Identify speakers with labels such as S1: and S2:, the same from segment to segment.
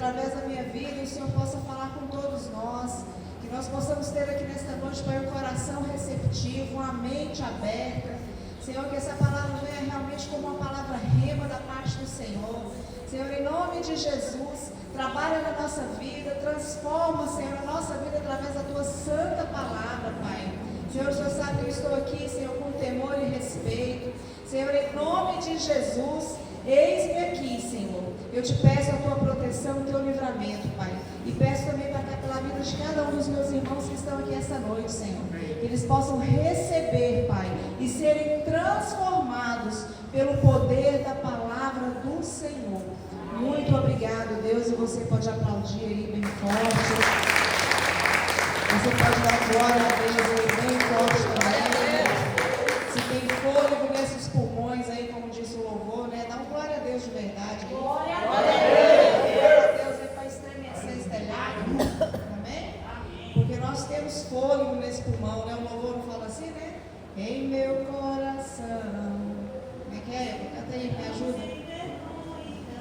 S1: através da minha vida o Senhor possa falar com todos nós, que nós possamos ter aqui nesta noite, Pai, um coração receptivo, uma mente aberta. Senhor, que essa palavra venha realmente como uma palavra rema da parte do Senhor. Senhor, em nome de Jesus, trabalha na nossa vida, transforma, Senhor, a nossa vida através da Tua santa palavra, Pai. Senhor, o Senhor sabe que eu estou aqui, Senhor, com temor e respeito. Senhor, em nome de Jesus, eis-me aqui, Senhor. Eu te peço a Tua proteção, o Teu livramento, Pai. E peço também pela vida de cada um dos meus irmãos que estão aqui essa noite, Senhor. Que eles possam receber, Pai, e serem transformados pelo poder da palavra do Senhor. Muito obrigado, Deus. E você pode aplaudir aí bem forte. Você pode dar glória a Deus aí bem forte também. Se tem fôlego nesses pulmões aí, como disse o louvor, né? Dá uma glória a Deus de verdade. Glória a Deus. Glória a Deus aí para estremecer esse telhado. Amém? Porque nós temos fôlego nesse pulmão, né? O louvor não fala assim, né? Em meu coração. Como é que é? Canta aí, me ajuda.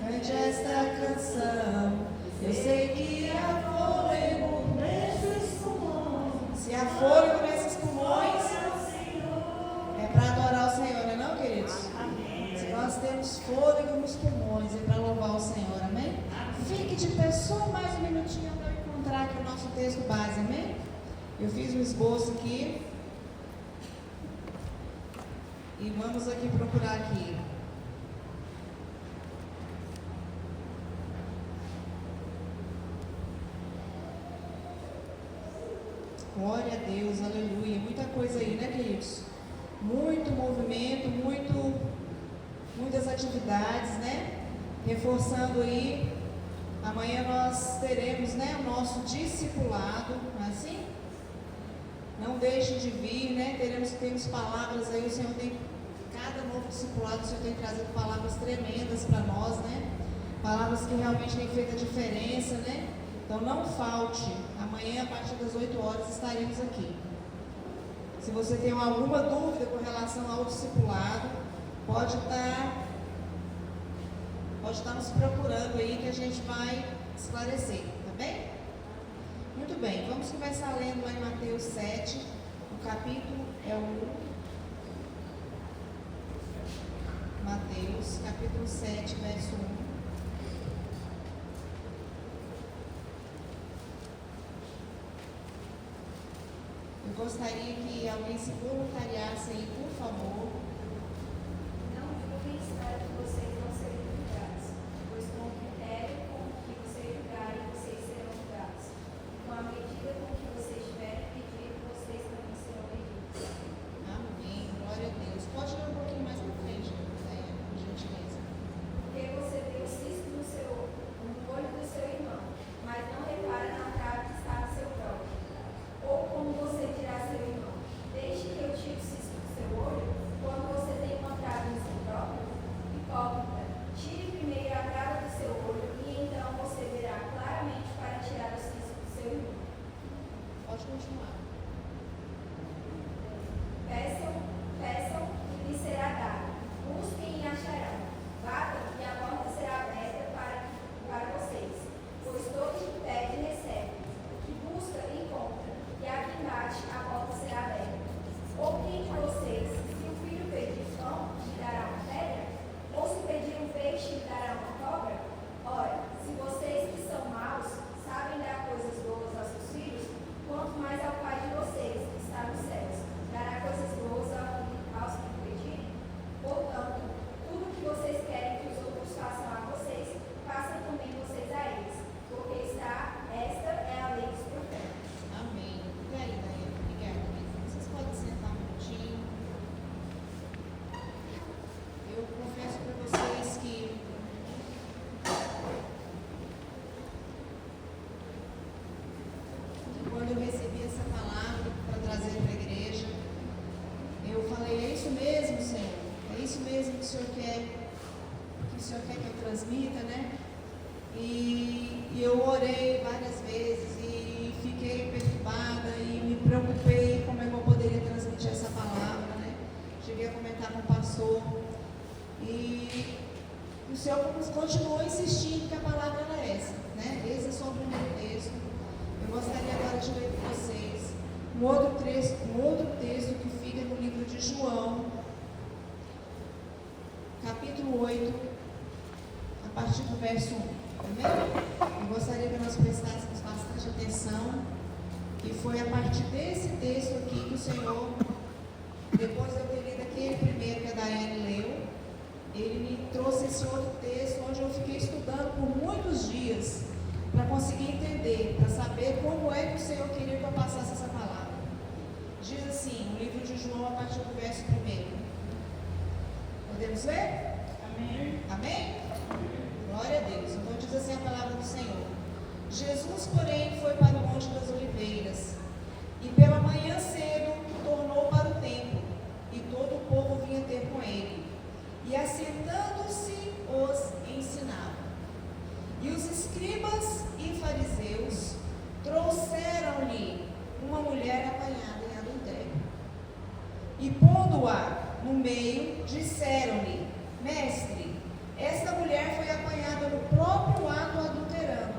S1: Cante esta canção. Eu sei que há fôlego nesses pulmões. Se há fôlego nesses pulmões, é para adorar o Senhor, não é não, queridos? Se nós temos fôlego nos pulmões, é para louvar o Senhor, amém? Fique de pé só mais um minutinho para eu encontrar aqui o nosso texto base, amém? Eu fiz um esboço aqui. E vamos aqui procurar aqui. Glória a Deus, aleluia. Muita coisa aí, né, queridos? Muito movimento, muitas atividades, né? Reforçando aí, amanhã nós teremos, né, o nosso discipulado, não é assim? Não deixem de vir, né? Temos palavras aí, o Senhor tem, cada novo discipulado, o Senhor tem trazido palavras tremendas para nós, né? Palavras que realmente têm feito a diferença, né? Então não falte, amanhã a partir das 8 horas estaremos aqui. Se você tem alguma dúvida com relação ao discipulado, pode estar nos procurando aí que a gente vai esclarecer, tá bem? Muito bem, vamos começar lendo lá em Mateus 7, o capítulo é o Mateus, capítulo 7, verso 1. Eu gostaria que alguém se voluntariasse aí, por favor.
S2: Não julguem espero que vocês não sejam julgados, pois com o critério com que vocês julgarem, vocês serão julgados. Com a medida com que vocês tiverem pedido, vocês também serão medidos.
S1: Amém, glória a Deus. Pode ler um pouquinho mais para frente, Zéia, por gentileza.
S2: Porque você vê o cisco no olho do seu irmão, mas não repara na trave que está no seu próprio. Ou como você dirá a seu irmão, deixe que eu tire o cisco do seu olho, quando você tem uma trave no seu próprio? Hipócrita, tire primeiro a trave do seu olho, e então você verá claramente para tirar o cisco do seu irmão.
S1: Pode continuar.
S2: Peçam e lhes será dado. Busquem e acharão. Batam e a porta será aberta para vocês. Pois todo que pede, recebe. O que busca, encontra. E a quem bate, a porta será aberta. Ou quem de vocês, se o filho pedir pão, lhe dará uma pedra? Ou se pedir um peixe, lhe dará uma cobra? Ora, se vocês que são maus sabem dar coisas boas aos seus filhos, quanto mais ao Pai de vocês, que está nos céus, dará coisas boas aos que pedirem? Portanto, tudo que vocês querem que os outros façam a vocês, façam também vocês a eles, porque esta é a lei dos profetas.
S1: Amém. E aí, Daiane? Obrigada. Vocês podem sentar um minutinho. Eu confesso para vocês que quando eu recebi essa palavra para trazer para a igreja, eu falei, é isso mesmo, Senhor? É isso mesmo que o Senhor quer que eu transmita, né? E eu orei várias vezes e fiquei perturbada e me preocupei como é que eu poderia transmitir essa palavra, né? Cheguei a comentar com o pastor e o Senhor continuou insistindo que a palavra era essa, né? um outro texto que fica no livro de João, capítulo 8, a partir do verso 1. Amém? Eu gostaria que nós prestássemos bastante atenção, que foi a partir desse texto aqui que o Senhor, depois de eu ter lido aquele primeiro que a Daiane leu, Ele me trouxe esse outro texto, onde eu fiquei estudando por muitos dias, para conseguir entender, para saber como é que o Senhor queria que eu passasse essa palavra. Diz assim, o livro de João, a partir do verso 1. Podemos ler?
S3: Amém.
S1: Amém? Glória a Deus. Então diz assim a palavra do Senhor. Jesus, porém, foi para o Monte das Oliveiras, e pela manhã cedo tornou para o templo, e todo o povo vinha ter com ele. E assentando-se, os ensinava. E os escribas e fariseus trouxeram-lhe uma mulher apanhada em adultério. E pondo-a no meio, disseram-lhe: Mestre, esta mulher foi apanhada no próprio ato adulterando.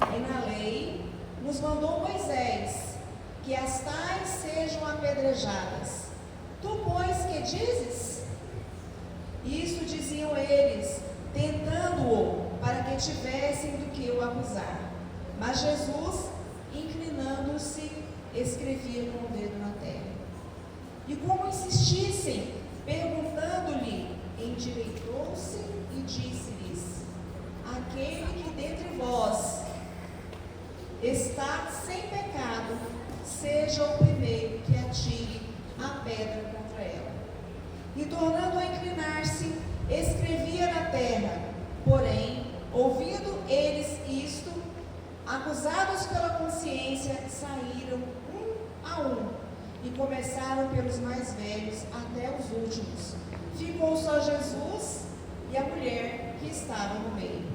S1: E na lei nos mandou Moisés que as tais sejam apedrejadas. Tu, pois, que dizes? Isto diziam eles, tentando-o, para que tivessem do que o acusar. Mas Jesus, inclinando-se, escrevia com o dedo na terra. E como insistissem, perguntando-lhe, endireitou-se e disse-lhes: Aquele que dentre vós está sem pecado, seja o primeiro que atire a pedra contra ela. E tornando a inclinar-se, escrevia na terra. Porém, ouvindo eles isto, acusados pela consciência, saíram um a um, e começaram pelos mais velhos até os últimos. Ficou só Jesus e a mulher que estava no meio.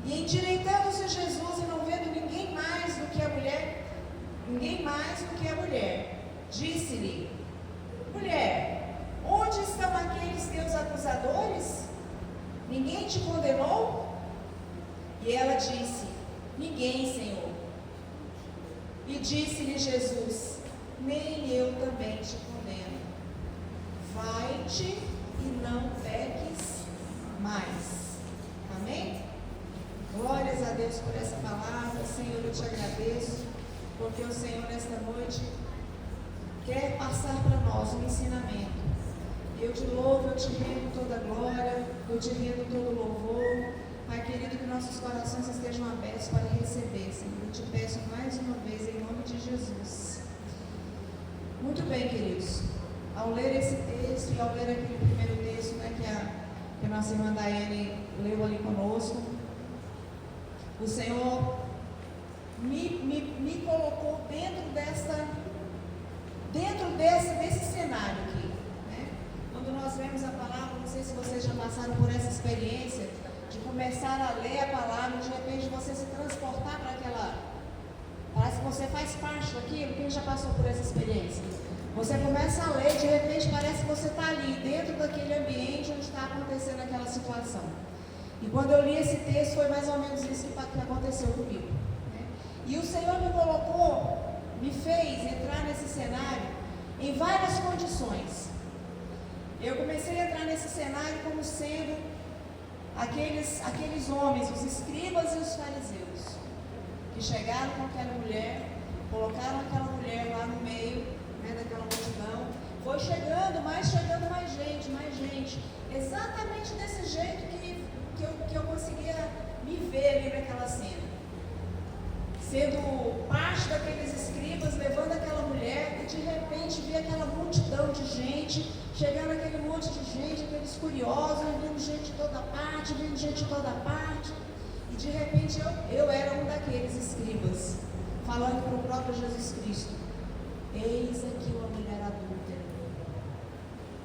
S1: E endireitando-se Jesus, e não vendo ninguém mais do que a mulher, disse-lhe: Mulher, onde estão aqueles teus acusadores? Ninguém te condenou? E ela disse: Ninguém, Senhor. E disse-lhe Jesus: Nem eu também te condeno. Vai-te e não peques mais. Amém? Glórias a Deus por essa palavra. Senhor, eu te agradeço, porque o Senhor nesta noite quer passar para nós um ensinamento. Eu te louvo, eu te rendo toda a glória, eu te rendo todo o louvor. Pai querido, que nossos corações estejam abertos para receber, Senhor. Eu te peço mais uma vez, em nome de Jesus. Muito bem, queridos. Ao ler esse texto e ao ler aquele primeiro texto, né, que a nossa irmã Daiane leu ali conosco, o Senhor me colocou dentro desse cenário aqui, né? Quando nós vemos a palavra, não sei se vocês já passaram por essa experiência de começar a ler a palavra e de repente você se transportar para aquela, parece que você faz parte daquilo. Quem já passou por essa experiência? Você começa a ler, de repente parece que você está ali, dentro daquele ambiente onde está acontecendo aquela situação. E quando eu li esse texto, foi mais ou menos isso que aconteceu comigo, né? E o Senhor me fez entrar nesse cenário em várias condições. Eu comecei a entrar nesse cenário como sendo aqueles homens, os escribas e os fariseus, que chegaram com aquela mulher, colocaram aquela mulher lá no meio, né, daquela multidão. Foi chegando mais gente, exatamente desse jeito que eu conseguia me ver ali naquela cena, sendo parte daqueles escribas, levando aquela mulher, e de repente vi aquela multidão de gente, chegando aquele monte de gente, aqueles curiosos, vindo gente de toda parte, e de repente eu era um daqueles escribas, falando para o próprio Jesus Cristo: eis aqui uma mulher adúltera,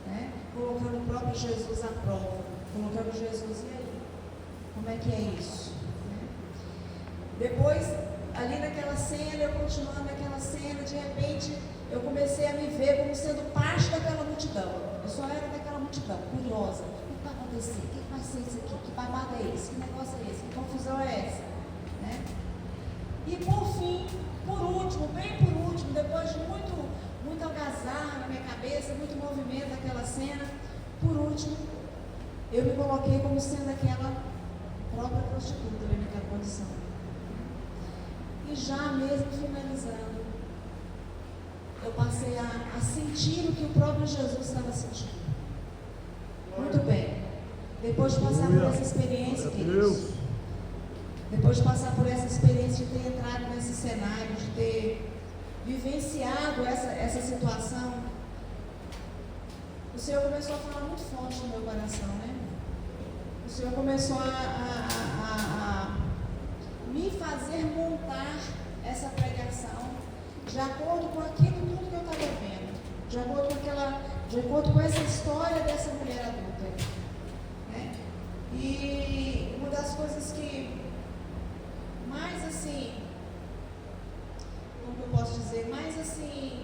S1: né? Colocando o próprio Jesus à prova, colocando Jesus, e aí? Como é que é isso? Depois, ali naquela cena, eu continuando naquela cena, de repente, eu comecei a me ver como sendo parte daquela multidão. Eu só era daquela multidão, curiosa. O que vai acontecer? O que vai ser isso aqui? Que babado é esse? Que negócio é esse? Que confusão é essa? Né? E por fim, bem por último, depois de muito aquela cena. Por último, eu me coloquei como sendo aquela própria prostituta ali naquela condição. E já mesmo finalizando, eu passei a sentir o que o próprio Jesus estava sentindo. Muito bem. Depois de passar por essa experiência, queridos, depois de passar por essa experiência de ter entrado nesse cenário, de ter vivenciado essa situação, o Senhor começou a falar muito forte no meu coração, né? O Senhor começou a me fazer montar essa pregação de acordo com aquilo tudo que eu estava vendo, de acordo com essa história dessa mulher adulta, né? E uma das coisas que mais assim, como eu posso dizer, mais assim,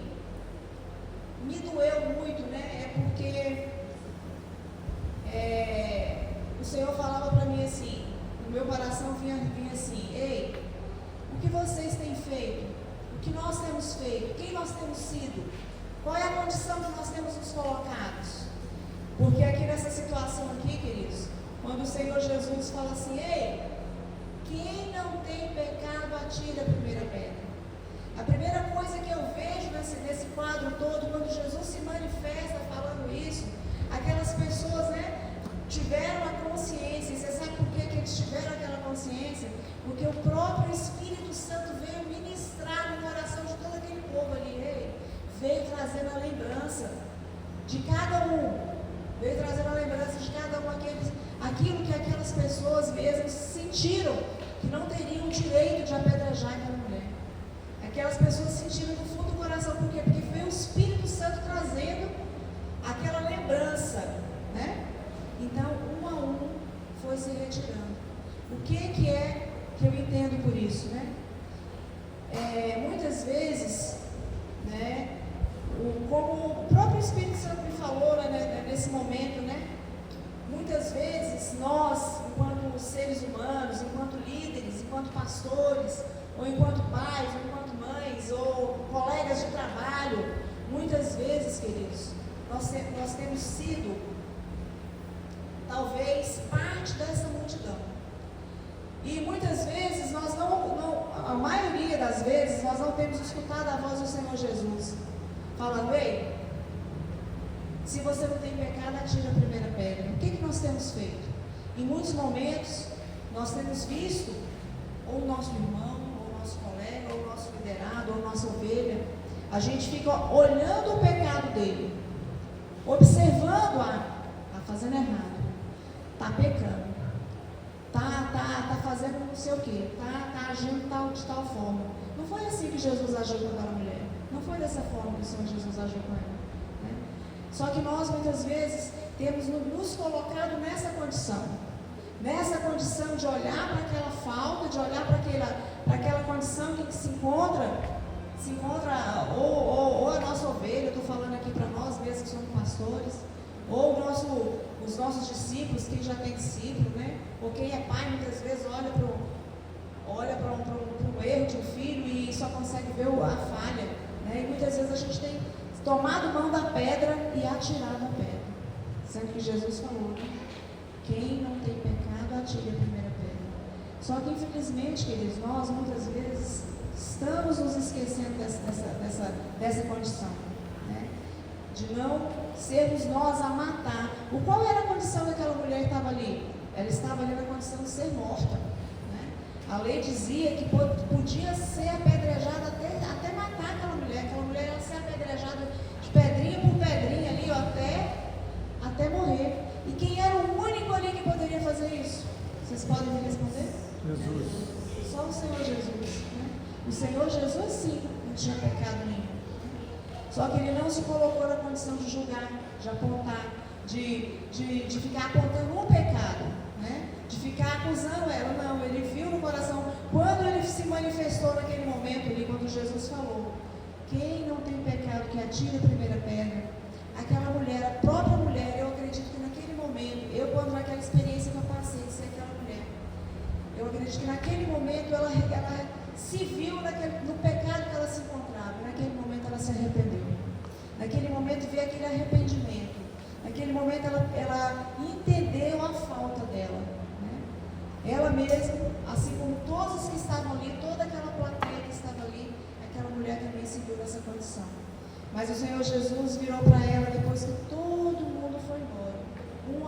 S1: me doeu muito, né? É porque o Senhor falava para mim assim, no meu coração vinha assim: ei, o que vocês têm feito? O que nós temos feito? Quem nós temos sido? Qual é a condição que nós temos nos colocados? Porque aqui nessa situação aqui, queridos, quando o Senhor Jesus fala assim: ei, quem não tem pecado, atire a primeira pedra. A primeira coisa que eu vejo nesse quadro todo, quando Jesus se manifesta falando isso, aquelas pessoas, né, tiveram a consciência. E você sabe por que eles tiveram aquela consciência? Porque o próprio Espírito Santo veio ministrar no coração de todo aquele povo ali. Veio trazendo a lembrança de cada um. Veio trazendo a lembrança de cada um, aquilo que aquelas pessoas mesmo sentiram, que não teriam direito de apedrejar aquela mulher. Aquelas pessoas sentiram do fundo do coração. Por quê? Porque foi o Espírito Santo trazendo aquela lembrança, né? Então, um a um foi se retirando. O que é que eu entendo por isso, né? Muitas vezes, né, como o próprio Espírito Santo me falou, né, nesse momento, né? Muitas vezes nós, enquanto seres humanos, enquanto líderes, enquanto pastores, ou enquanto pais, ou enquanto mães, ou colegas de trabalho, muitas vezes, queridos, nós temos sido, talvez, parte dessa multidão. E muitas vezes a maioria das vezes, nós não temos escutado a voz do Senhor Jesus, falando: ei, se você não tem pecado, atire a primeira pedra. O que nós temos feito? Em muitos momentos, nós temos visto, ou o nosso irmão, ou o nosso colega, ou o nosso liderado, ou a nossa ovelha, a gente fica olhando o pecado dele, observando, está fazendo errado, está pecando, está fazendo não sei o que, está agindo de tal forma. Não foi assim que Jesus agiu com aquela mulher, não foi dessa forma que o Senhor Jesus agiu com ela, né? Só que nós muitas vezes temos nos colocado nessa condição de olhar para aquela falta, de olhar para aquela condição que se encontra ou a nossa ovelha. Eu estou falando aqui para nós mesmos que somos pastores, ou os nossos discípulos, quem já tem discípulo, né? Ou quem é pai, muitas vezes olha para um erro de um filho e só consegue ver a falha, né? E muitas vezes a gente tem tomado mão da pedra e atirado a pedra, sendo que Jesus falou, né? Quem não tem pecado, atire a primeira pedra. Só que infelizmente, queridos, nós muitas vezes estamos nos esquecendo dessa condição, né? De não sermos nós a matar. Qual era a condição daquela mulher que estava ali? Ela estava ali na condição de ser morta, né? A lei dizia que podia ser apedrejada até matar aquela mulher. Aquela mulher ia ser apedrejada de pedrinha por pedrinha ali, ó, até morrer. E quem era o único ali que poderia fazer isso? Vocês podem me responder?
S3: Jesus.
S1: Só o Senhor Jesus, né? O Senhor Jesus sim não tinha pecado nenhum. Só que ele não se colocou na condição de julgar, de apontar, de ficar apontando um pecado, né? De ficar acusando ela. Não, ele viu no coração, quando ele se manifestou naquele momento ali, quando Jesus falou: quem não tem pecado, que atire a primeira pedra. Aquela mulher, a própria mulher, eu acredito que naquele momento, quando naquela experiência que eu passei de ser aquela mulher, eu acredito que naquele momento ela se viu no pecado que ela se encontrava. Naquele momento ela se arrependeu. Naquele momento veio aquele arrependimento. Naquele momento ela entendeu a falta dela, né? Ela mesma, assim como todos os que estavam ali, toda aquela plateia que estava ali, aquela mulher também se viu nessa condição. Mas o Senhor Jesus virou para ela depois que todo mundo foi embora, um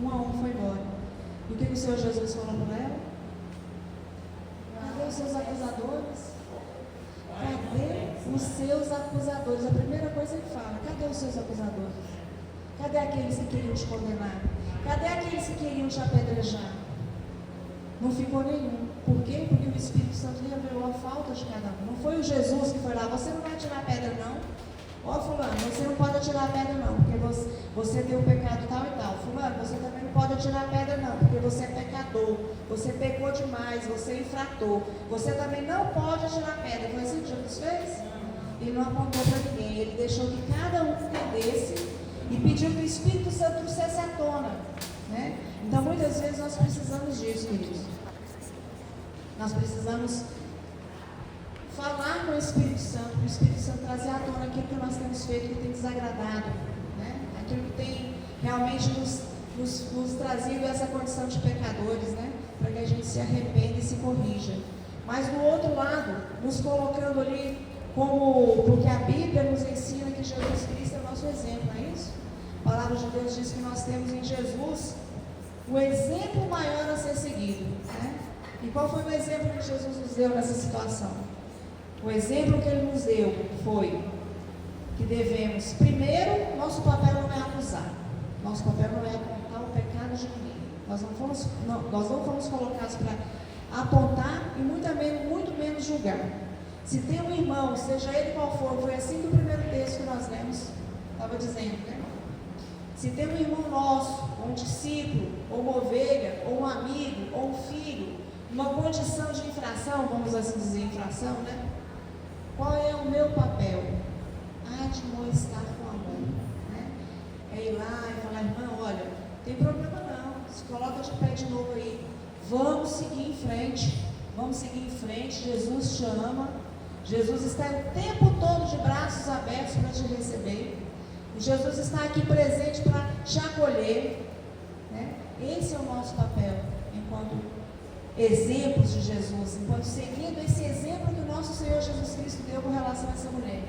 S1: a um foi embora. E o que o Senhor Jesus falou para ela? Cadê os seus acusadores? Cadê os seus acusadores? A primeira coisa ele fala: cadê os seus acusadores? Cadê aqueles que queriam te condenar? Cadê aqueles que queriam te apedrejar? Não ficou nenhum. Por quê? Porque o Espírito Santo revelou a falta de cada um. Não foi o Jesus que foi lá: você não vai tirar pedra não. Ó fulano, você não pode atirar pedra não, porque você tem o pecado tal e tal. Fulano, você também não pode atirar pedra não, porque você é pecador. Você pecou demais, você infratou. Você também não pode atirar pedra. Foi assim que Jesus fez? Ele não apontou para ninguém. Ele deixou que cada um entendesse e pediu que o Espírito Santo trouxesse à tona, né? Então muitas vezes nós precisamos disso, queridos. Nós precisamos falar com o Espírito Santo, para o Espírito Santo trazer à tona aquilo que nós temos feito, que tem desagradado, né? Aquilo que tem realmente nos trazido essa condição de pecadores, né? Para que a gente se arrependa e se corrija. Mas do outro lado, nos colocando ali porque a Bíblia nos ensina que Jesus Cristo é o nosso exemplo, não é isso? A palavra de Deus diz que nós temos em Jesus o exemplo maior a ser seguido, né? E qual foi o exemplo que Jesus nos deu nessa situação? O exemplo que ele nos deu foi que devemos, primeiro, nosso papel não é acusar, nosso papel não é apontar o pecado de ninguém. Nós não fomos colocados para apontar e muito menos julgar. Se tem um irmão, seja ele qual for, foi assim que o primeiro texto que nós lemos estava dizendo, né? Se tem um irmão nosso, ou um discípulo, ou uma ovelha, ou um amigo, ou um filho, uma condição de infração, vamos assim dizer, infração, né? Qual é o meu papel? Admoestar com amor, né? É ir lá e falar: irmão, olha, não tem problema não, se coloca de pé de novo aí, vamos seguir em frente, Jesus te ama, Jesus está o tempo todo de braços abertos para te receber, Jesus está aqui presente para te acolher, né? Esse é o nosso papel, enquanto exemplos de Jesus, enquanto seguindo esse exemplo que o nosso Senhor Jesus Cristo deu com relação a essa mulher.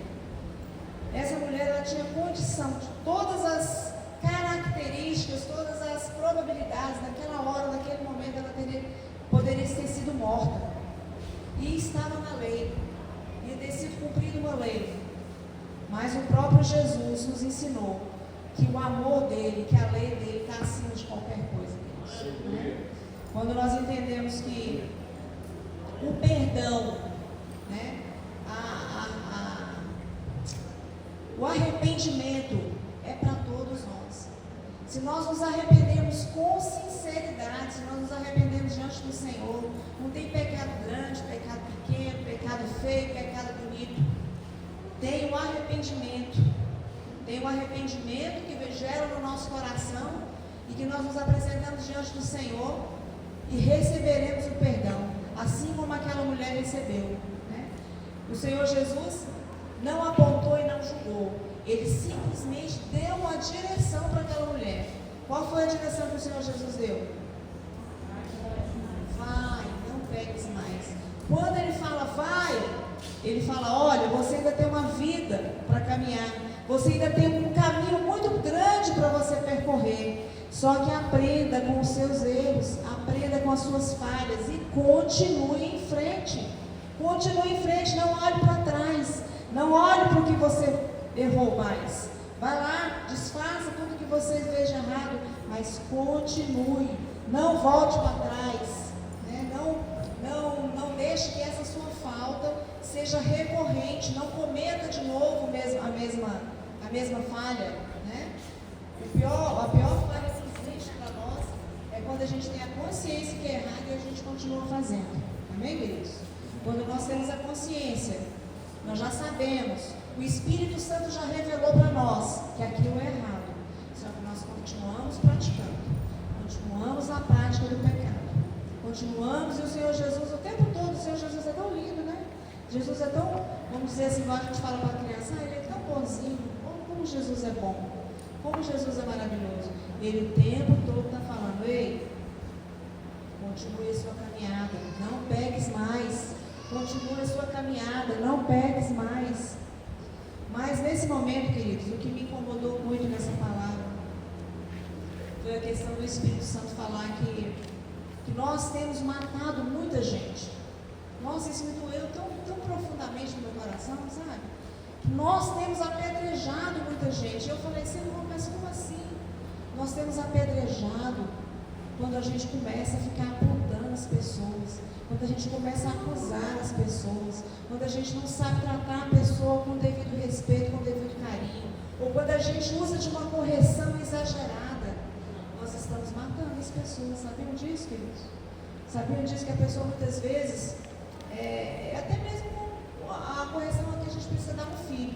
S1: Essa mulher, ela tinha condição de todas as características, todas as probabilidades, naquela hora, naquele momento, ela poderia ter sido morta. E estava na lei, ia ter sido cumprida uma lei. Mas o próprio Jesus nos ensinou que o amor dele, que a lei dele está acima de qualquer coisa. Né? Quando nós entendemos que o perdão, né, o arrependimento é para todos nós. Se nós nos arrependemos com sinceridade, se nós nos arrependemos diante do Senhor, não tem pecado grande, pecado pequeno, pecado feio, pecado bonito. Tem o arrependimento que gera no nosso coração e que nós nos apresentamos diante do Senhor e receberemos o perdão, assim como aquela mulher recebeu, né? O Senhor Jesus não apontou e não julgou, ele simplesmente deu uma direção para aquela mulher. Qual foi a direção que o Senhor Jesus deu? Vai, não peques mais. Quando ele fala vai, ele fala: olha, você ainda tem uma vida para caminhar, você ainda tem um caminho muito grande para você percorrer. Só que aprenda com os seus erros, aprenda com as suas falhas e continue em frente. Continue em frente, não olhe para trás, não olhe para o que você errou mais. Vai lá, desfaça tudo que você veja errado, mas continue, não volte para trás, né? Não deixe que essa sua falta seja recorrente, não cometa de novo a mesma falha, né? A pior falha que existe para nós é quando a gente tem a consciência que é errado e a gente continua fazendo. Amém, queridos? Quando nós temos a consciência, nós já sabemos, o Espírito Santo já revelou para nós que aquilo é errado, só que nós continuamos praticando, continuamos na prática do pecado, continuamos, e o Senhor Jesus, o tempo todo, o Senhor Jesus é tão lindo, né? Jesus é tão, vamos dizer assim, igual a gente fala para a criança, ele é tão bonzinho, como Jesus é bom. Como Jesus é maravilhoso. Ele o tempo todo está falando: ei, continue a sua caminhada, não peques mais. Continue a sua caminhada, não peques mais. Mas nesse momento, queridos, o que me incomodou muito nessa palavra foi a questão do Espírito Santo falar que nós temos matado muita gente. Nossa, isso me doeu tão profundamente no meu coração, sabe? Que nós temos apedrejado muita gente. Eu falei: Senhor, mas como assim? Nós temos apedrejado quando a gente começa a ficar apontando as pessoas, quando a gente começa a acusar as pessoas, quando a gente não sabe tratar a pessoa com devido respeito, com devido carinho, ou quando a gente usa de uma correção exagerada. Nós estamos matando as pessoas. Sabiam disso, queridos? Sabiam disso, que a pessoa muitas vezes, até mesmo a correção que a gente precisa dar no filho,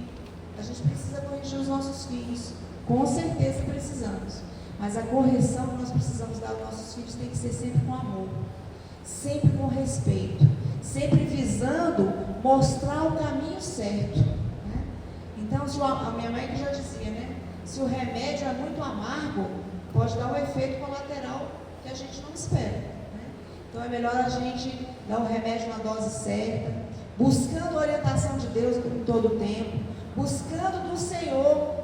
S1: a gente precisa corrigir os nossos filhos, com certeza precisamos, mas a correção que nós precisamos dar aos nossos filhos tem que ser sempre com amor, sempre com respeito, sempre visando mostrar o caminho certo, né? Então, a minha mãe que já dizia, né? Se o remédio é muito amargo, pode dar um efeito colateral que a gente não espera, né? Então é melhor a gente dar o remédio na dose certa, buscando a orientação de Deus em todo o tempo, buscando do Senhor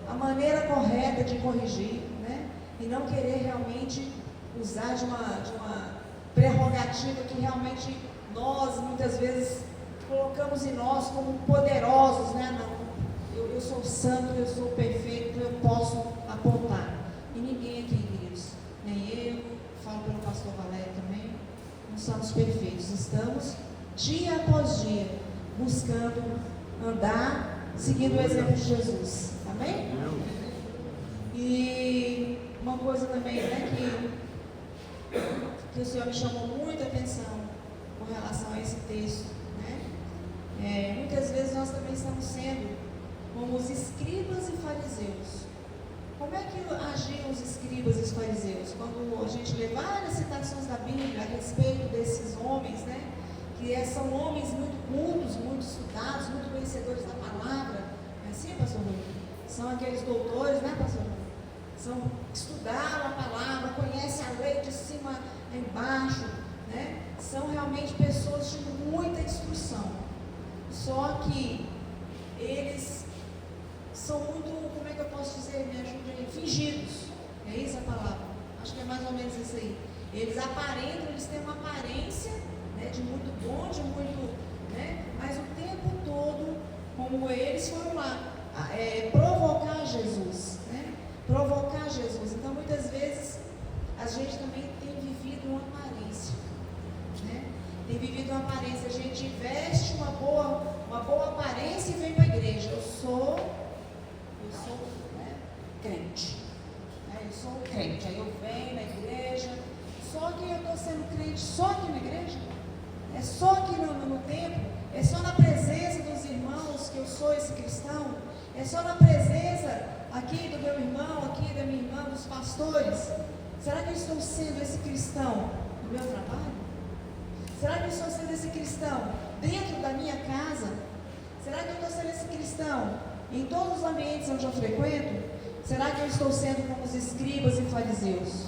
S1: a maneira correta de corrigir, né? E não querer realmente usar de uma prerrogativa que realmente nós muitas vezes colocamos em nós como poderosos, né? Não, eu sou santo, eu sou perfeito, eu posso apontar. E ninguém aqui, queridos, nem eu, falo pelo pastor Valério também, não somos perfeitos. Estamos dia após dia buscando andar, seguindo o exemplo de Jesus. Amém? E uma coisa também, né, que o Senhor me chamou muita atenção com relação a esse texto, né? Muitas vezes nós também estamos sendo como os escribas e fariseus. Como é que agiam os escribas e os fariseus? Quando a gente lê várias citações da Bíblia a respeito desses homens, né? Que são homens muito cultos, muito estudados, muito conhecedores da palavra. É assim, pastor Rui? São aqueles doutores, né, pastor Rui? Estudaram a palavra, conhecem a lei de cima a embaixo, né? São realmente pessoas de muita instrução. Só que eles são muito, como é que eu posso dizer, me ajude aí, fingidos. É isso a palavra? Acho que é mais ou menos isso aí. Eles aparentam, eles têm uma aparência, né, de muito bom, de muito, né, mas o tempo todo, como eles foram lá provocar Jesus, né? Provocar Jesus. Então, muitas vezes, a gente também tem vivido uma aparência, né? Tem vivido uma aparência. A gente veste uma boa aparência e vem para a igreja. Eu sou, né, crente. Né? Eu sou crente. Aí eu venho na igreja. Só que eu estou sendo crente só aqui na igreja? É só aqui no templo? É só na presença dos irmãos que eu sou esse cristão? É só na presença aqui do meu irmão, aqui da minha irmã, dos pastores? Será que eu estou sendo esse cristão no meu trabalho? Será que eu estou sendo esse cristão dentro da minha casa? Será que eu estou sendo esse cristão em todos os ambientes onde eu frequento? Será que eu estou sendo como os escribas e fariseus?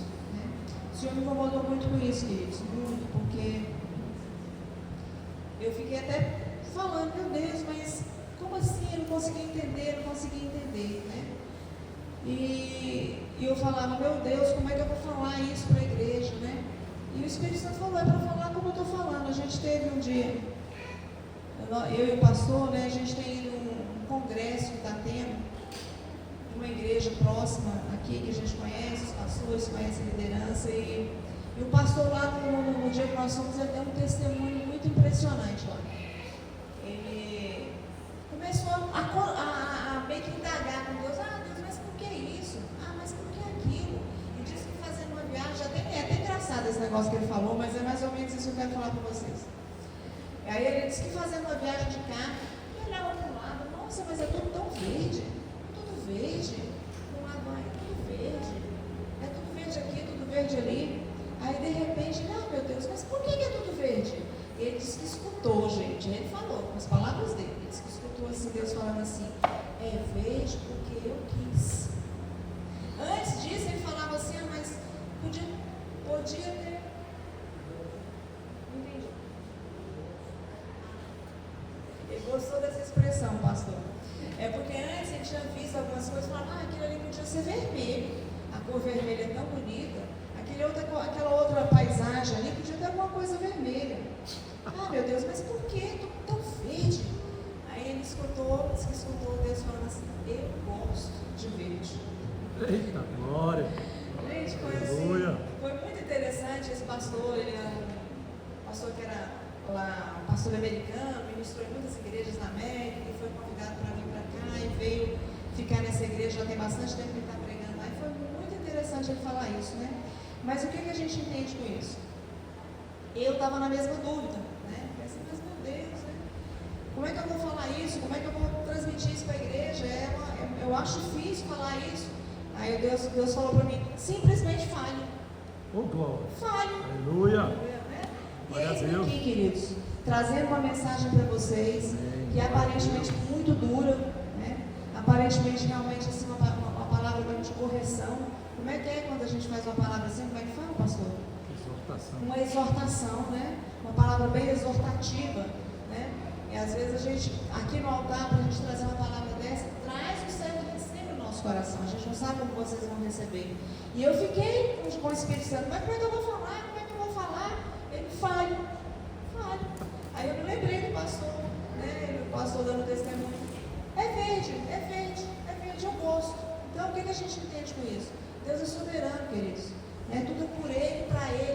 S1: O Senhor me incomodou muito com isso, queridos, muito, porque eu fiquei até falando: meu Deus, mas como assim? Eu não consegui entender, né? E eu falava: meu Deus, como é que eu vou falar isso para a igreja, né? E o Espírito Santo falou: é para falar como eu estou falando. A gente teve um dia, eu e o pastor, né? A gente tem ido um congresso que está tendo, uma igreja próxima aqui, que a gente conhece, os pastores conhecem a liderança, e o pastor lá no dia que nós fomos, ele deu um testemunho muito impressionante lá. Ele começou a meio que indagar com Deus: ah, Deus, mas por que isso? Ah, mas por que aquilo? E disse que fazendo uma viagem, é até engraçado esse negócio que ele falou, mas é mais ou menos isso que eu quero falar para vocês. Aí ele disse que fazendo uma viagem de carro, ele olhava para o lado: nossa, mas é tudo tão verde. Verde, um lado vai, tudo verde, é tudo verde aqui, tudo verde ali. Aí de repente, não, meu Deus, mas por que é tudo verde? Ele disse que escutou, gente, ele falou com as palavras dele, ele disse que escutou assim, Deus falando assim: é verde porque eu quis. podia ter. Não entendi. Ele gostou dessa expressão, pastor. É porque antes ele tinha visto algumas coisas e falava, aquilo ali podia ser vermelho. A cor vermelha é tão bonita. Aquela outra paisagem ali podia ter alguma coisa vermelha. Meu Deus, mas por que tão verde? Aí ele escutou Deus falando assim, eu gosto de verde.
S3: Eita, glória!
S1: Gente, foi assim, foi muito interessante esse pastor, ele é um pastor que era lá, um pastor americano, ministrou em muitas igrejas na América, e foi convidado para vir para cá e veio ficar nessa igreja, já tem bastante tempo que ele está pregando lá, e foi muito interessante ele falar isso, né? Mas o que a gente entende com isso? Eu estava na mesma dúvida, né? Pensei, mas meu Deus, né? Como é que eu vou falar isso? Como é que eu vou transmitir isso para a igreja? Eu acho difícil falar isso. Aí Deus falou para mim, simplesmente fale.
S3: Oh, glória!
S1: Fale.
S3: Aleluia!
S1: Né? E
S3: Glória a
S1: eis-me
S3: Deus.
S1: aqui, queridos, trazendo uma mensagem para vocês, que é aparentemente muito dura, né? Aparentemente, realmente, assim, uma palavra de correção. Como é que é quando a gente faz uma palavra assim? Como é que fala, pastor?
S3: Exortação.
S1: Uma exortação, né? Uma palavra bem exortativa, né? E às vezes a gente, aqui no altar, para a gente trazer uma palavra dessa, traz o céu de sempre no nosso coração. A gente não sabe como vocês vão receber. E eu fiquei com o Espírito Santo, mas como é que eu vou falar? Como é que eu vou falar? Ele fale. Aí eu me lembrei do pastor, né? O pastor dando testemunho. É verde, eu gosto. Então o que a gente entende com isso? Deus é soberano, queridos. É tudo por Ele,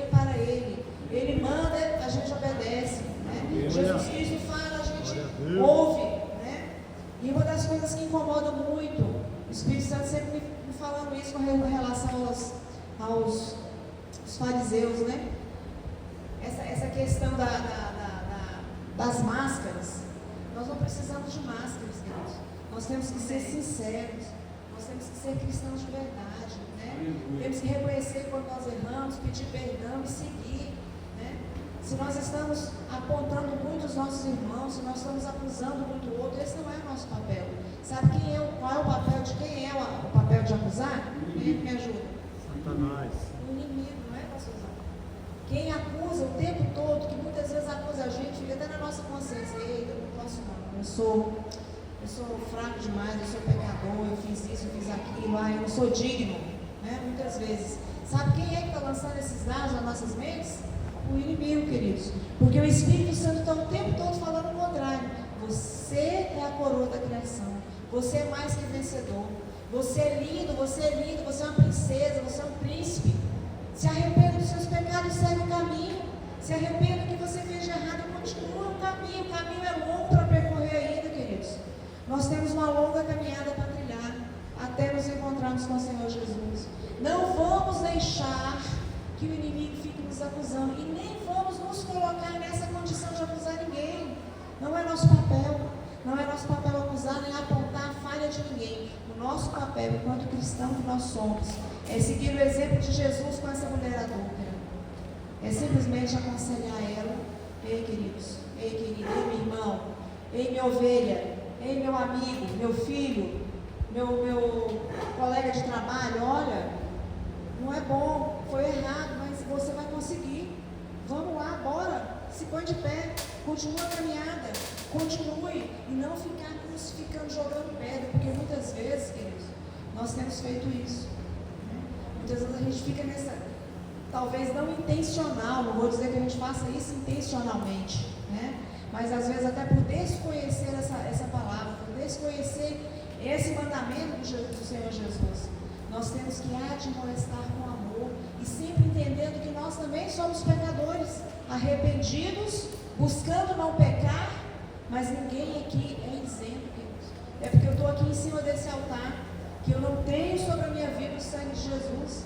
S1: para Ele. Ele manda, a gente obedece. Né? Jesus Cristo fala, a gente ouve. Né? E uma das coisas que incomoda muito, o Espírito Santo sempre me falando isso com relação aos fariseus, né? Essa questão das máscaras. Nós não precisamos de máscaras, queridos. Nós temos que ser sinceros. Nós temos que ser cristãos de verdade, né? Temos que reconhecer quando nós erramos, pedir perdão e seguir, né? Se nós estamos apontando muito os nossos irmãos, se nós estamos acusando muito o outro, esse não é o nosso papel. Sabe qual é o papel de quem é o papel de acusar? Quem me ajuda?
S3: Satanás.
S1: O inimigo, não é, pastorzão? Quem acusa o tempo todo, que muitas vezes acusa a gente, fica até na nossa consciência, eita, eu não posso não, eu sou fraco demais, eu sou pecador, eu fiz isso, eu fiz aquilo, eu não sou digno, né? Muitas vezes. Sabe quem é que está lançando esses dados nas nossas mentes? O inimigo, queridos. Porque o Espírito Santo está o tempo todo falando o contrário. Você é a coroa da criação. Você é mais que vencedor. Você é lindo, você é uma princesa, você é um príncipe. Se arrependa dos seus pecados e segue o caminho. Se arrependa do que você fez de errado e continua o caminho. O caminho é longo para percorrer ainda, queridos. Nós temos uma longa caminhada para trilhar até nos encontrarmos com o Senhor Jesus. Não vamos deixar que o inimigo fique nos acusando e nem vamos nos colocar nessa condição de acusar ninguém. Não é nosso papel. Não é nosso papel acusar nem apontar a falha de ninguém. O nosso papel, enquanto cristão que nós somos, é seguir o exemplo de Jesus com essa mulher adúltera. É simplesmente aconselhar ela: ei, queridos, ei, querido, ei, meu irmão, ei, minha ovelha, ei, meu amigo, meu filho, meu colega de trabalho, olha, não é bom, foi errado, mas você vai conseguir. Vamos lá, bora, se põe de pé, continua a caminhada, continue, e não ficar crucificando, jogando pedra, porque muitas vezes, queridos, nós temos feito isso. Né? Muitas vezes a gente fica nessa, talvez não intencional, não vou dizer que a gente faça isso intencionalmente, né? Mas às vezes até por desconhecer essa palavra, por desconhecer esse mandamento do Senhor Jesus, nós temos que admoestar com amor e sempre entendendo que nós também somos pecadores, arrependidos, buscando não pecar, mas ninguém aqui é isento, queridos. É porque eu estou aqui em cima desse altar, que eu não tenho sobre a minha vida o sangue de Jesus.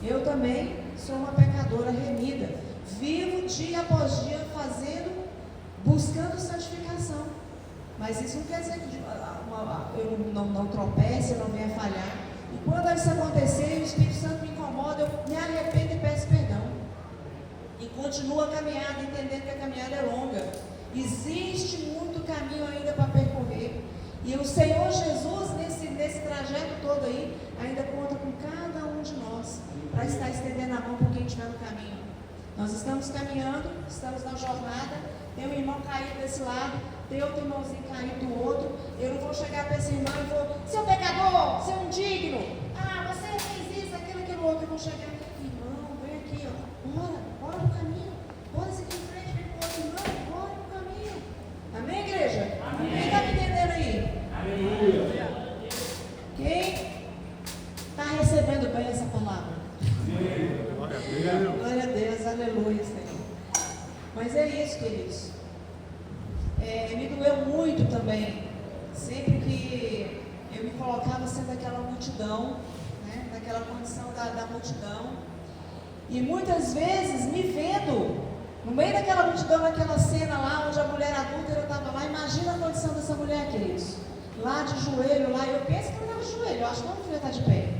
S1: Eu também sou uma pecadora remida, vivo dia após dia buscando santificação. Mas isso não quer dizer que eu não tropece, eu não venha falhar. E quando isso acontecer, o Espírito Santo me incomoda, eu me arrependo e peço perdão. E continuo a caminhada, entendendo que a caminhada é longa. Existe muito caminho ainda para percorrer. E o Senhor Jesus, nesse trajeto todo aí, ainda conta com cada um de nós, para estar estendendo a mão por quem estiver no caminho. Nós estamos caminhando, estamos na jornada, tem um irmão caído desse lado, tem outro irmãozinho caído do outro. Eu não vou chegar para esse irmão e vou, seu pecador, seu indigno, você fez isso, aquilo outro. Eu vou chegar aqui, irmão, vem aqui, bora pro caminho, bora seguir em frente, vem pro outro irmão, bora pro caminho. Amém, igreja? Amém. Quem está me entendendo aí? Aleluia. Quem está recebendo bem essa palavra?
S3: Amém. Glória a Deus.
S1: Glória a Deus, aleluia, Senhor. Mas é isso, queridos. Me doeu muito também, sempre que eu me colocava sendo aquela multidão, né, naquela condição da multidão, e muitas vezes me vendo no meio daquela multidão, naquela cena lá onde a mulher adúltera estava lá. Imagina a condição dessa mulher, queridos, lá de joelho, lá. Eu penso que ela estava de joelho, eu acho que ela não devia estar de pé.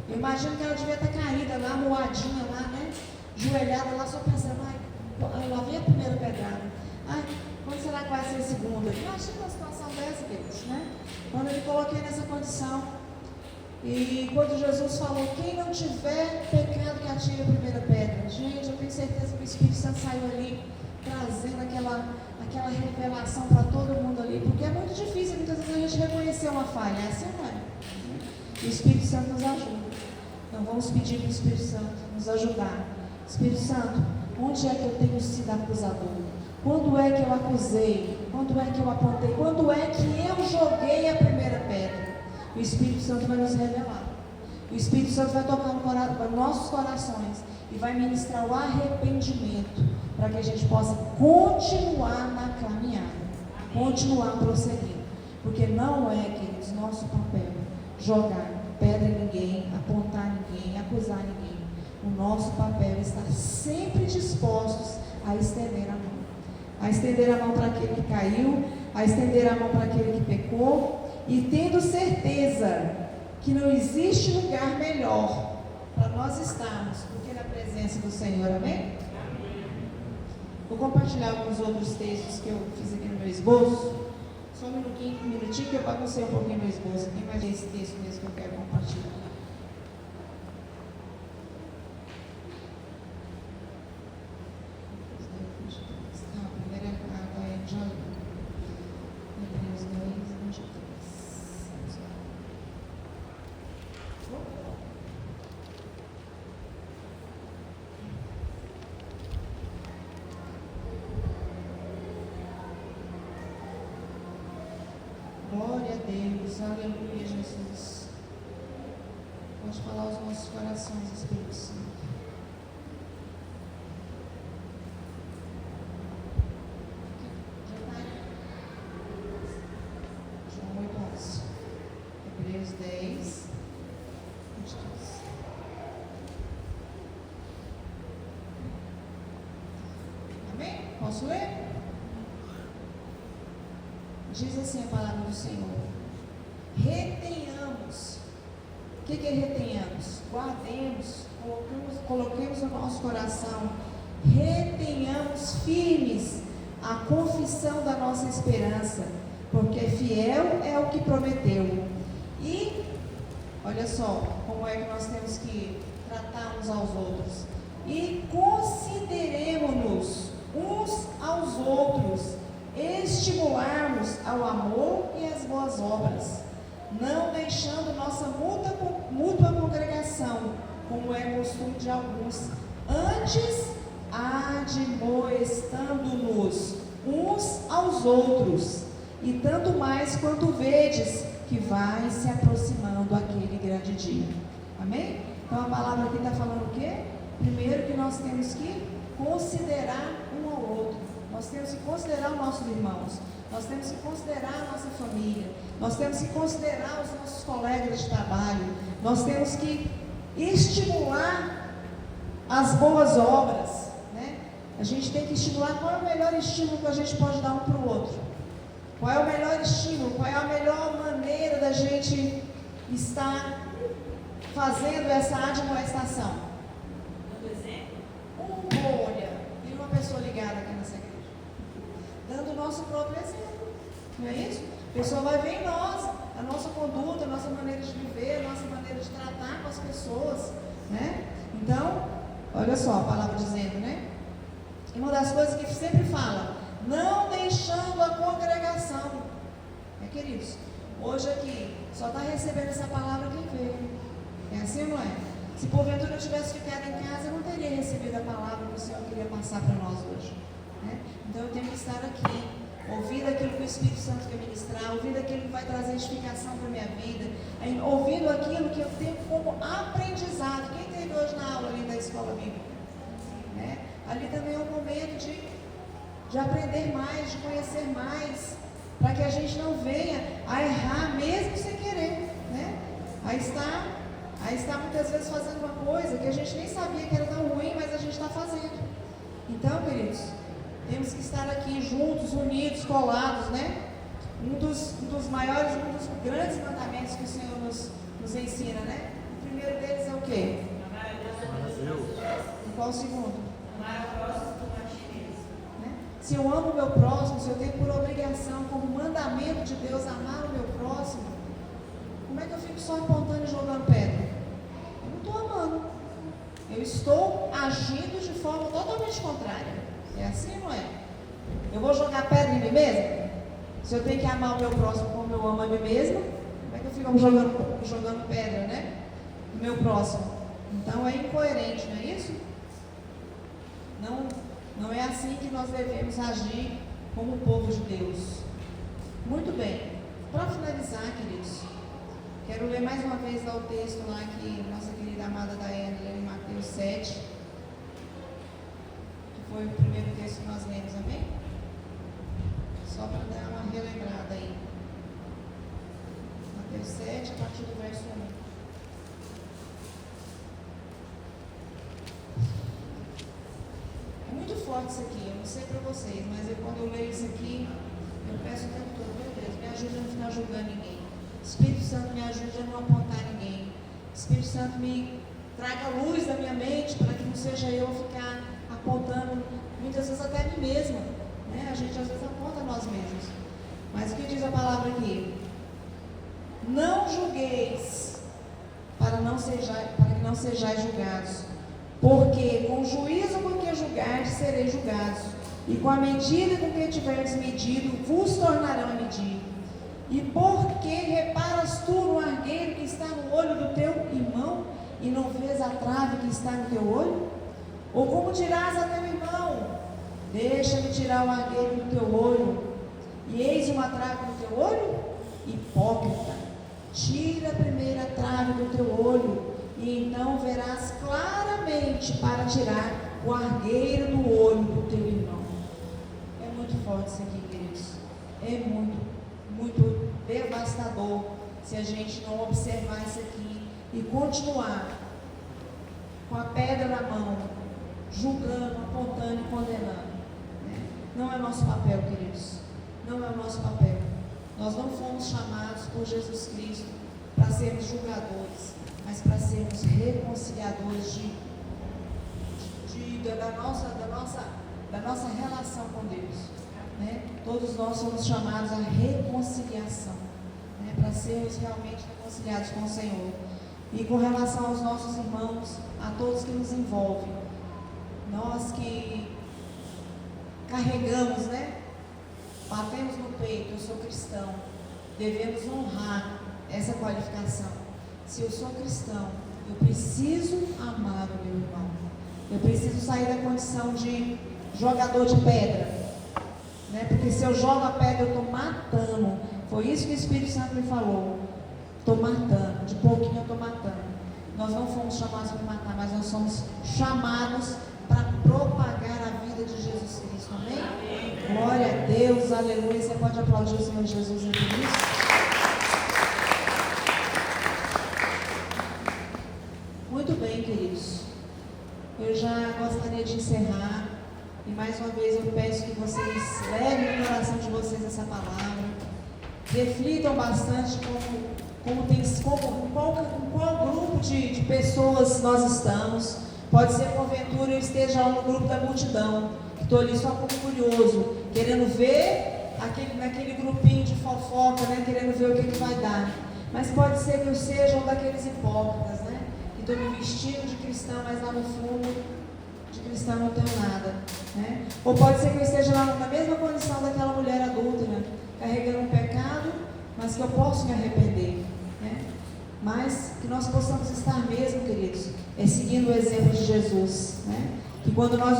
S1: Eu imagino que ela devia estar caída lá, moadinha lá, né, joelhada lá, só pensando, lá vem a primeira pedrada. Quando será que vai ser a segunda? Imagina uma situação dessa, queridos, né? Quando eu me coloquei nessa condição, e quando Jesus falou, quem não tiver pecado que atire a primeira pedra. Gente, eu tenho certeza que o Espírito Santo saiu ali, trazendo aquela revelação para todo mundo ali, porque é muito difícil muitas vezes a gente reconhecer uma falha, essa não é. O Espírito Santo nos ajuda. Então vamos pedir para o Espírito Santo nos ajudar. Espírito Santo, onde é que eu tenho sido acusador? Quando é que eu acusei? Quando é que eu apontei? Quando é que eu joguei a primeira pedra? O Espírito Santo vai nos revelar. O Espírito Santo vai tocar nos nossos corações e vai ministrar o arrependimento para que a gente possa continuar na caminhada, continuar prosseguindo. Porque não é, queridos, nosso papel jogar pedra em ninguém, apontar ninguém, acusar ninguém. O nosso papel é estar sempre dispostos a estender a mão. A estender a mão para aquele que caiu, a estender a mão para aquele que pecou, e tendo certeza que não existe lugar melhor para nós estarmos do que na presença do Senhor, amém? Vou compartilhar alguns outros textos que eu fiz aqui no meu esboço. Só um minutinho que eu baguncei um pouquinho meu esboço aqui, mas é esse texto mesmo que eu quero compartilhar. Glória a Deus, aleluia, Jesus. Pode falar aos nossos corações, Espírito Santo. João 8:11. Hebreus 10, 22. Amém? Posso ler? Diz assim a palavra do Senhor: retenhamos. O que é retenhamos? Guardemos, coloquemos no nosso coração, retenhamos firmes a confissão da nossa esperança, porque fiel é o que prometeu. E olha só como é que nós temos que tratar uns aos outros. E consideremos-nos uns aos outros, estimularmos ao amor e às boas obras, não deixando nossa mútua congregação, como é costume de alguns, antes admoestando-nos uns aos outros, e tanto mais quanto vedes que vai se aproximando aquele grande dia. Amém? Então a palavra aqui está falando o quê? Primeiro que nós temos que considerar um ao outro. Nós temos que considerar os nossos irmãos, nós temos que considerar a nossa família, nós temos que considerar os nossos colegas de trabalho, nós temos que estimular as boas obras, né? A gente tem que estimular. Qual é o melhor estímulo que a gente pode dar um para o outro? Qual é o melhor estímulo? Qual é a melhor maneira da gente estar fazendo essa admoestação? Dando exemplo? Olha, tem uma pessoa ligada aqui nessa igreja. Dando o nosso próprio exemplo, não é isso? A pessoa vai ver em nós, a nossa conduta, a nossa maneira de viver, a nossa maneira de tratar com as pessoas, né? Então, olha só a palavra dizendo, né? E uma das coisas que sempre fala, não deixando a congregação. Queridos, hoje aqui, só está recebendo essa palavra quem veio. É assim ou não é? Se porventura eu tivesse ficado em casa, eu não teria recebido a palavra que o Senhor queria passar para nós hoje, né? Então eu tenho que estar aqui, ouvindo aquilo que o Espírito Santo quer ministrar, ouvindo aquilo que vai trazer edificação para a minha vida, ouvindo aquilo que eu tenho como aprendizado. Quem teve hoje na aula ali da escola bíblica? Né? Ali também é um momento de aprender mais, de conhecer mais, para que a gente não venha a errar mesmo sem querer, né? Aí está muitas vezes fazendo uma coisa que a gente nem sabia que era tão ruim, mas a gente está fazendo. Então, queridos, temos que estar aqui juntos, unidos, colados, né? Um dos maiores, um dos grandes mandamentos que o Senhor nos ensina, né? O primeiro deles é o quê?
S3: Amar a Deus.
S1: E qual o segundo?
S2: Amar o próximo como a ti mesmo.
S1: Né? Se eu amo o meu próximo, se eu tenho por obrigação, como mandamento de Deus, amar o meu próximo, como é que eu fico só apontando e jogando pedra? Eu não estou amando. Eu estou agindo de forma totalmente contrária. É assim, não é? Eu vou jogar pedra em mim mesmo? Se eu tenho que amar o meu próximo como eu amo a mim mesmo, como é que eu fico jogando pedra, né? No meu próximo. Então é incoerente, não é isso? Não é assim que nós devemos agir como povo de Deus. Muito bem. Para finalizar, queridos, quero ler mais uma vez lá o texto lá que nossa querida amada Daiane leu em Mateus 7, que foi o primeiro texto que nós lemos, amém? Só para dar uma relembrada aí. Mateus 7, a partir do verso 1. É muito forte isso aqui, eu não sei para vocês, mas quando eu leio isso aqui, eu peço o tempo todo, meu Deus, me ajude a não ficar julgando ninguém. Espírito Santo, me ajude a não apontar ninguém. Espírito Santo, me traga luz da minha mente para que não seja eu ficar apontando, muitas vezes até a mim mesma, né? A gente às vezes aponta a nós mesmos. Mas o que diz a palavra aqui? Não julgueis para que não sejais julgados, porque com o juízo com que julgardes sereis julgados, e com a medida com que tiverdes medido, vos tornarão a medir. E por que reparas tu no argueiro que está no olho do teu irmão, e não vês a trave que está no teu olho? Ou como dirás a teu irmão, deixa-me tirar o argueiro do teu olho, e eis uma trave no teu olho? Hipócrita, tira a primeira trave do teu olho, e então verás claramente para tirar o argueiro do olho do teu irmão. É muito forte isso aqui, queridos. É muito devastador se a gente não observar isso aqui e continuar com a pedra na mão, julgando, apontando e condenando, né? Não é nosso papel, queridos. Não é o nosso papel. Nós não fomos chamados por Jesus Cristo para sermos julgadores, mas para sermos reconciliadores da nossa relação com Deus, né? Todos nós somos chamados à reconciliação, né? Para sermos realmente reconciliados com o Senhor. E com relação aos nossos irmãos, a todos que nos envolvem, nós que carregamos, né? Batemos no peito, eu sou cristão, devemos honrar essa qualificação. Se eu sou cristão, eu preciso amar o meu irmão. Eu preciso sair da condição de jogador de pedra, né? Porque se eu jogo a pedra, eu estou matando. Foi isso que o Espírito Santo me falou. Estou matando, de pouquinho eu estou matando. Nós não fomos chamados para matar, mas nós somos chamados para propagar a vida de Jesus Cristo, amém? Amém. Glória a Deus, aleluia. Você pode aplaudir o Senhor Jesus em tudo isso? Muito bem, queridos. Eu já gostaria de encerrar. E mais uma vez eu peço que vocês levem no coração de vocês essa palavra. Reflitam bastante com qual grupo de pessoas nós estamos. Pode ser porventura eu esteja lá no grupo da multidão, que estou ali só como curioso, querendo ver naquele grupinho de fofoca, né, querendo ver o que vai dar. Mas pode ser que eu seja um daqueles hipócritas, né, que estou me vestindo de cristão, mas lá no fundo de cristão não tenho nada, né? Ou pode ser que eu esteja na mesma condição daquela mulher adúltera, carregando um pecado, mas que eu posso me arrepender, né? Mas que nós possamos estar mesmo, queridos, seguindo o exemplo de Jesus, né? Que quando nós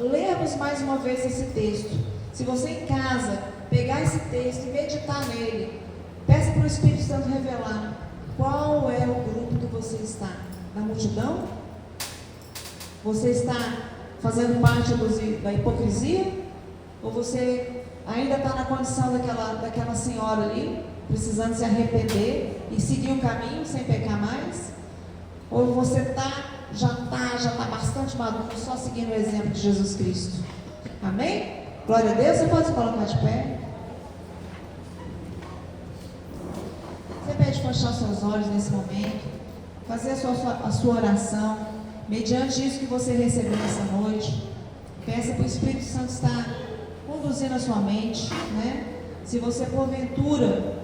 S1: lermos mais uma vez esse texto, se você em casa pegar esse texto e meditar nele, peça para o Espírito Santo revelar qual é o grupo que você está. Na multidão? Você está fazendo parte da hipocrisia? Ou você ainda está na condição daquela senhora ali, precisando se arrepender e seguir o caminho sem pecar mais? Ou você já está bastante maduro, só seguindo o exemplo de Jesus Cristo? Amém? Glória a Deus. Você pode se colocar de pé? Você pede para fechar seus olhos nesse momento, fazer a sua oração, mediante isso que você recebeu nessa noite. Peça para o Espírito Santo estar conduzindo a sua mente, né? Se você porventura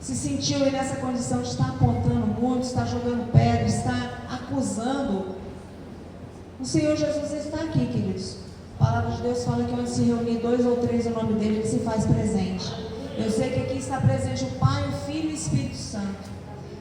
S1: se sentiu aí nessa condição de estar apontando muito, estar jogando pedra, estar acusando, o Senhor Jesus está aqui, queridos. A palavra de Deus fala que onde se reunir 2 ou 3 no nome dele, ele se faz presente. Eu sei que aqui está presente o Pai, o Filho e o Espírito Santo.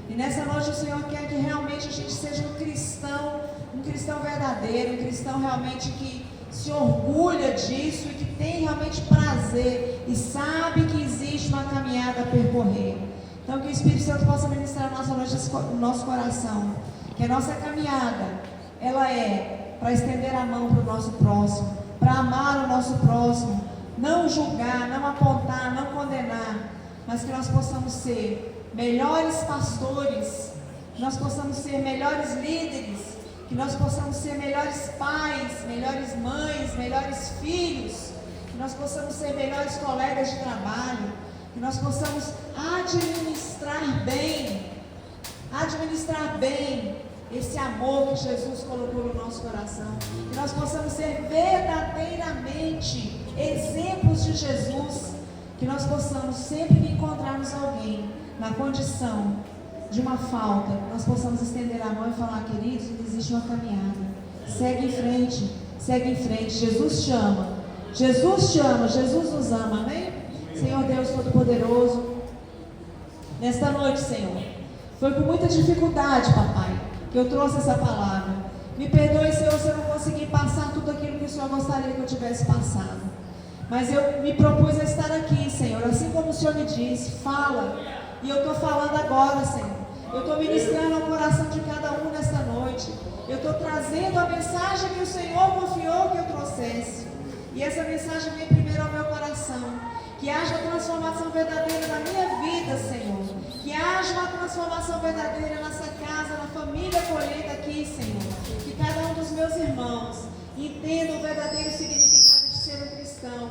S1: E nessa noite o Senhor quer que realmente a gente seja um cristão verdadeiro, um cristão realmente que se orgulha disso e que tem realmente prazer e sabe que existe uma caminhada a percorrer. Então que o Espírito Santo possa ministrar nossa noite no nosso coração, que a nossa caminhada, ela é para estender a mão para o nosso próximo, para amar o nosso próximo, não julgar, não apontar, não condenar, mas que nós possamos ser melhores pastores, que nós possamos ser melhores líderes, que nós possamos ser melhores pais, melhores mães, melhores filhos, que nós possamos ser melhores colegas de trabalho, que nós possamos administrar bem esse amor que Jesus colocou no nosso coração, que nós possamos ser verdadeiramente exemplos de Jesus, que nós possamos, sempre que encontrarmos alguém na condição de uma falta, nós possamos estender a mão e falar: queridos, existe uma caminhada, segue em frente, Jesus te ama, Jesus nos ama, amém? Senhor Deus Todo-Poderoso, nesta noite, Senhor, foi com muita dificuldade, papai, que eu trouxe essa palavra. Me perdoe, Senhor, se eu não consegui passar tudo aquilo que o Senhor gostaria que eu tivesse passado, mas eu me propus a estar aqui, Senhor, assim como o Senhor me disse, fala. E eu estou falando agora, Senhor. Eu estou ministrando ao coração de cada um nesta noite. Eu estou trazendo a mensagem que o Senhor confiou que eu trouxesse. E essa mensagem vem primeiro ao meu coração. Que haja transformação verdadeira na minha vida, Senhor. Que haja uma transformação verdadeira nessa casa, na família Colheita aqui, Senhor. Que cada um dos meus irmãos entenda o verdadeiro significado de ser um cristão.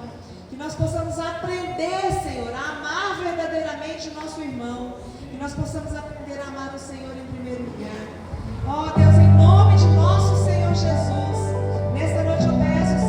S1: Que nós possamos aprender, Senhor, a amar verdadeiramente o nosso irmão. Que nós possamos aprender a amar o Senhor em primeiro lugar. Ó Deus, em nome de nosso Senhor Jesus,